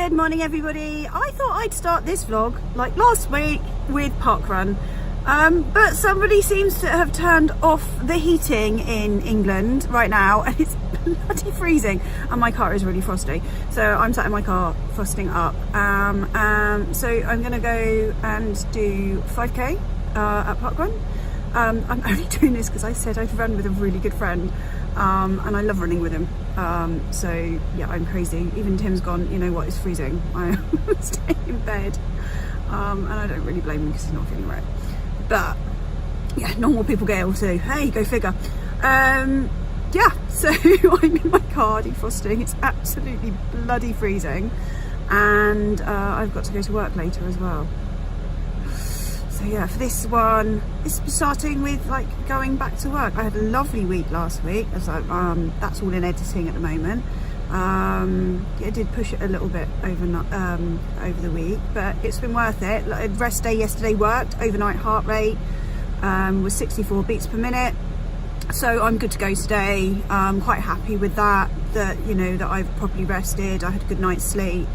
Good morning everybody. I thought I'd start this vlog like last week with parkrun, but somebody seems to have turned off the heating in England right now and it's bloody freezing and my car is really frosty, so I'm sat in my car frosting up. So I'm gonna go and do 5k at parkrun. I'm only doing this because I said I'd run with a really good friend, and I love running with him. So yeah, I'm crazy. Even Tim's gone, you know what, it's freezing. I'm staying in bed, and I don't really blame him because he's not feeling right. But yeah, normal people get ill too. Hey, go figure. Yeah, so I'm in my car defrosting. It's absolutely bloody freezing, and I've got to go to work later as well. So yeah, for this one, it's starting with like going back to work. I had a lovely week last week. So that's all in editing at the moment. I did push it a little bit over the week, but it's been worth it. Like, rest day yesterday worked. Overnight heart rate was 64 beats per minute. So I'm good to go today. I'm quite happy with that. That you know that I've properly rested. I had a good night's sleep.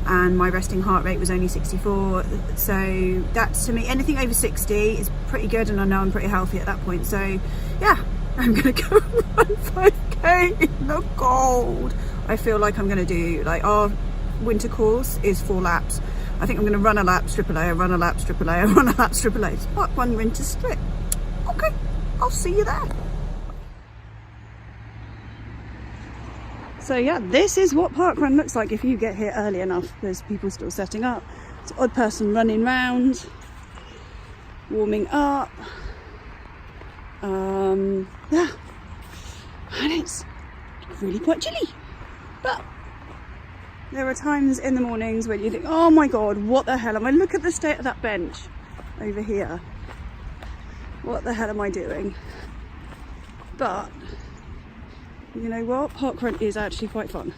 And my resting heart rate was only 64, so that's, to me, anything over 60 is pretty good, and I know I'm pretty healthy at that point. So yeah, I'm gonna go run 5k in the cold. I feel like I'm gonna do, like, our winter course is 4 laps. I think I'm gonna run a lap, strip a layer, run a lap, strip a layer, run a lap, strip a layer. It's part one winter strip. Okay, I'll see you there. So yeah, this is what parkrun looks like if you get here early enough. There's people still setting up. It's an odd person running round, warming up. Yeah, and it's really quite chilly. But there are times in the mornings when you think, oh my God, what the hell am I? Look at the state of that bench over here. What the hell am I doing? But you know what, parkrun is actually quite fun,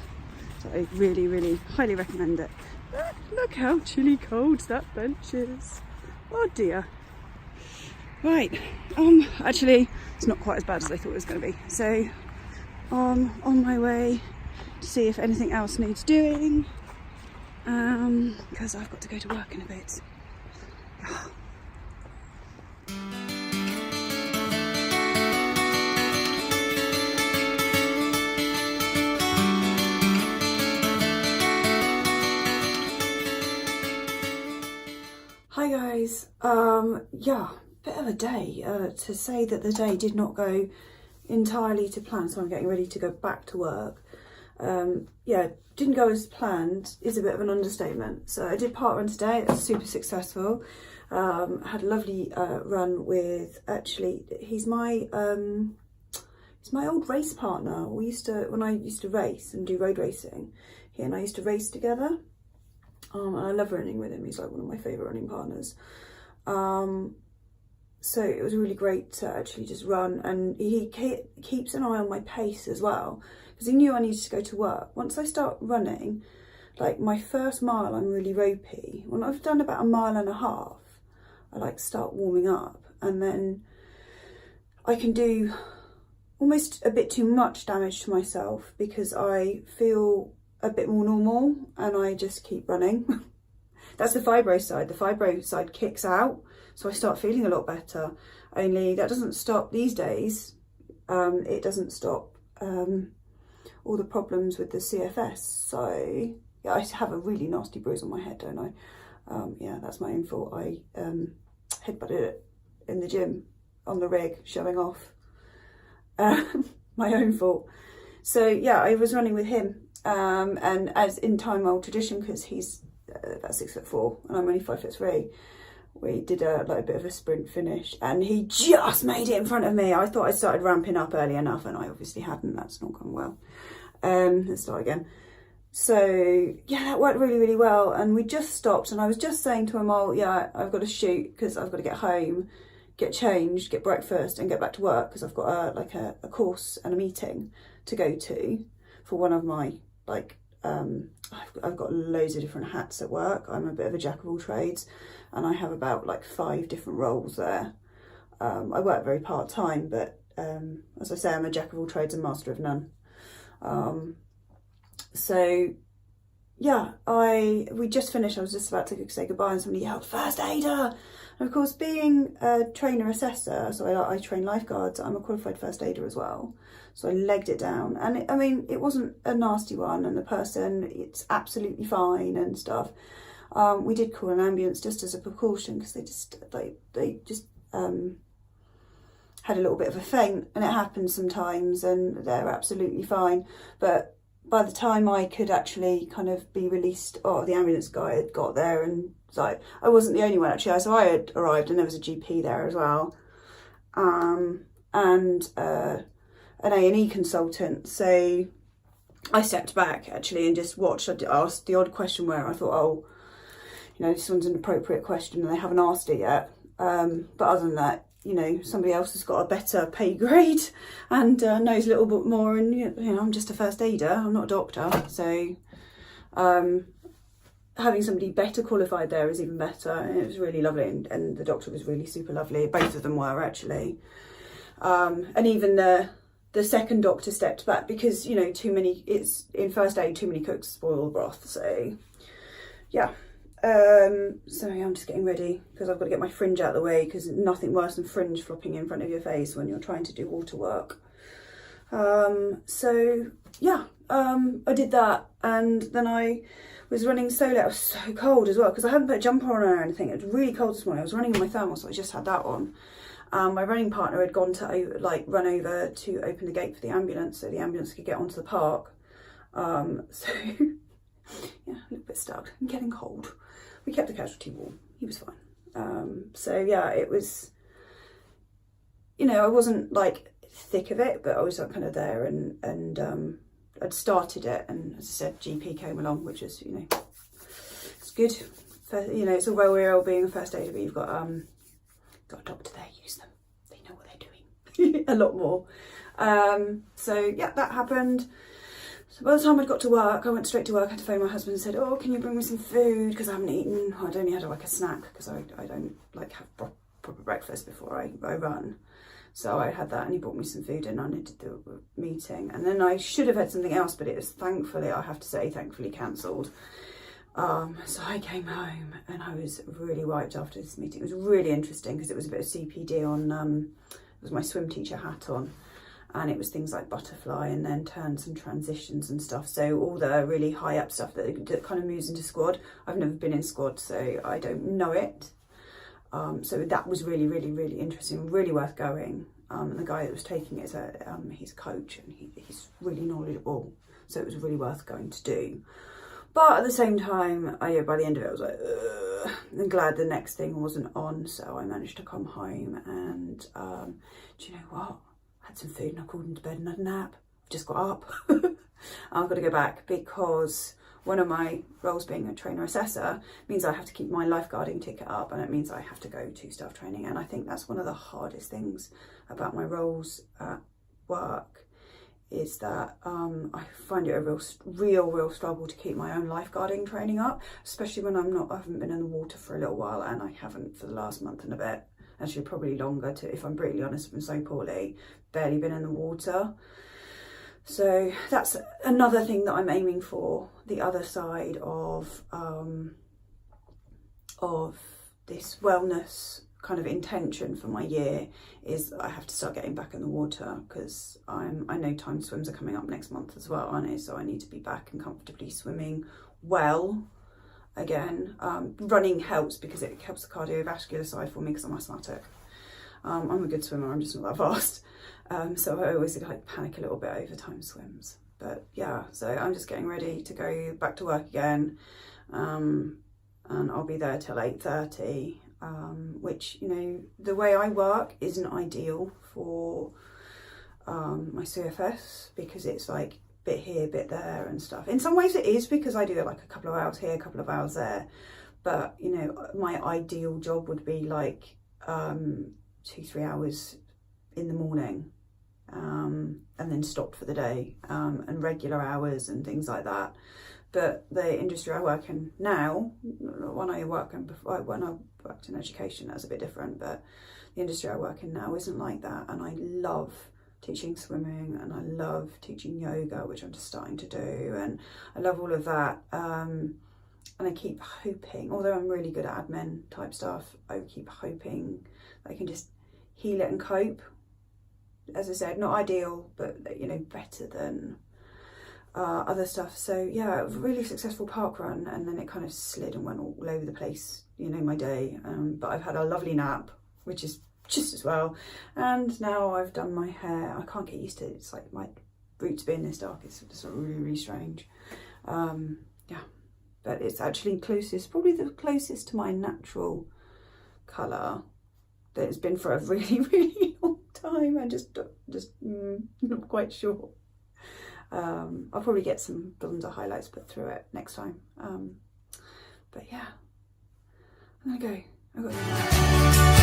so I really, really highly recommend it. But look how chilly cold that bench is. Oh dear. Right, actually it's not quite as bad as I thought it was going to be, so on my way to see if anything else needs doing, because I've got to go to work in a bit. Hi guys, yeah, bit of a day. To say that the day did not go entirely to plan, so I'm getting ready to go back to work. Yeah, didn't go as planned is a bit of an understatement. So I did parkrun today. It was super successful. Had a lovely run with, actually, he's my old race partner. When I used to race and do road racing, he and I used to race together. And I love running with him. He's like one of my favourite running partners. So it was really great to actually just run, and he keeps an eye on my pace as well, because he knew I needed to go to work. Once I start running, like my first mile, I'm really ropey. When I've done about 1.5 miles, I like start warming up, and then I can do almost a bit too much damage to myself because I feel a bit more normal and I just keep running. That's the fibro side. The fibro side kicks out, so I start feeling a lot better. Only that doesn't stop these days. It doesn't stop all the problems with the CFS. So yeah, I have a really nasty bruise on my head, don't I? Yeah, that's my own fault. I headbutted it in the gym on the rig, showing off. My own fault. So yeah, I was running with him. And as in time old tradition, because he's about 6'4" and I'm only 5'3", we did a bit of a sprint finish, and he just made it in front of me. I thought I started ramping up early enough, and I obviously hadn't. That's not gone well. Let's start again. So yeah, that worked really, really well, and we just stopped, and I was just saying to him, oh yeah, I've got to shoot because I've got to get home, get changed, get breakfast, and get back to work because I've got a course and a meeting to go to for one of my, like, I've got loads of different hats at work. I'm a bit of a jack of all trades, and I have about like 5 different roles there. I work very part-time, but as I say, I'm a jack of all trades and master of none. So yeah, we just finished. I was just about to say goodbye, and somebody yelled, "First aider!" And of course, being a trainer assessor, so I train lifeguards. I'm a qualified first aider as well. So I legged it down, and it wasn't a nasty one, and the person, it's absolutely fine and stuff. We did call an ambulance just as a precaution because they just had a little bit of a faint, and it happens sometimes, and they're absolutely fine. But by the time I could actually kind of be released, the ambulance guy had got there, and like I wasn't the only one actually. So I had arrived, and there was a GP there as well, and an A&E consultant. So I stepped back actually and just watched. I asked the odd question where I thought, oh, this one's an appropriate question, and they haven't asked it yet. But other than that, somebody else has got a better pay grade and knows a little bit more. And, I'm just a first aider. I'm not a doctor. So having somebody better qualified there is even better. And it was really lovely. And the doctor was really super lovely. Both of them were actually. And even the second doctor stepped back because, it's in first aid, too many cooks spoil the broth. So, yeah. So yeah, I'm just getting ready because I've got to get my fringe out of the way, because nothing worse than fringe flopping in front of your face when you're trying to do water work. So yeah, I did that, and then I was running so late. I was so cold as well because I hadn't put a jumper on or anything. It was really cold this morning. I was running in my thermal, so I just had that on. My running partner had gone to run over to open the gate for the ambulance so the ambulance could get onto the park. So yeah, a little bit stuck. I'm getting cold. We kept the casualty warm. He was fine. So yeah, it was, I wasn't like thick of it, but I was kind of there, and I'd started it, and as I said, GP came along, which is, it's good. It's all very well being a first aider, but you've got a doctor there, use them. They know what they're doing a lot more. So yeah, that happened. So by the time I'd got to work, I went straight to work. I had to phone my husband and said, "Oh, can you bring me some food? Because I haven't eaten. I'd only had like a snack because I don't like have proper breakfast before I run." So I had that, and he brought me some food, and I needed the meeting. And then I should have had something else, but it was thankfully cancelled. So I came home, and I was really wiped after this meeting. It was really interesting because it was a bit of CPD on, it was my swim teacher hat on. And it was things like butterfly and then turns and transitions and stuff. So all the really high up stuff that kind of moves into squad. I've never been in squad, so I don't know it. So that was really, really, really interesting, really worth going. And the guy that was taking it, he's a coach, and he's really knowledgeable. So it was really worth going to do. But at the same time, by the end of it, I was like, ugh. I'm glad the next thing wasn't on. So I managed to come home, and do you know what? Had some food, and I crawled into bed and had a nap. I've just got up. I've got to go back because one of my roles being a trainer assessor means I have to keep my lifeguarding ticket up, and it means I have to go to staff training. And I think that's one of the hardest things about my roles at work, is that I find it a real struggle to keep my own lifeguarding training up, especially when I haven't been in the water for a little while, and I haven't for the last month and a bit. Actually, probably longer, if I'm brutally honest. I've been so poorly, barely been in the water. So that's another thing that I'm aiming for. The other side of this wellness kind of intention for my year is I have to start getting back in the water, because I know time swims are coming up next month as well, aren't they? So I need to be back and comfortably swimming well. Again, running helps because it helps the cardiovascular side for me because I'm asthmatic. I'm a good swimmer, I'm just not that fast. So I always panic a little bit over time swims. But yeah, so I'm just getting ready to go back to work again. And I'll be there till 8:30, which, the way I work isn't ideal for my CFS, because it's like bit here, bit there and stuff. In some ways it is, because I do like a couple of hours here, a couple of hours there. But, my ideal job would be like 2-3 hours in the morning, and then stopped for the day, and regular hours and things like that. But the industry I work in now, when I worked in education, that's a bit different, but the industry I work in now isn't like that. And I love teaching swimming, and I love teaching yoga, which I'm just starting to do, and I love all of that. And I keep hoping, although I'm really good at admin type stuff, I keep hoping I can just heal it and cope. As I said, not ideal, but you know, better than other stuff. So yeah, a really successful park run, and then it kind of slid and went all over the place, you know, my day. But I've had a lovely nap, which is just as well. And now I've done my hair. I can't get used to it. It's like my roots being this dark. It's really, really strange. Yeah, but it's actually closest, probably the closest to my natural colour that it's been for a really, really long time. I just not quite sure. I'll probably get some blonder highlights put through it next time. But yeah, I'm gonna go.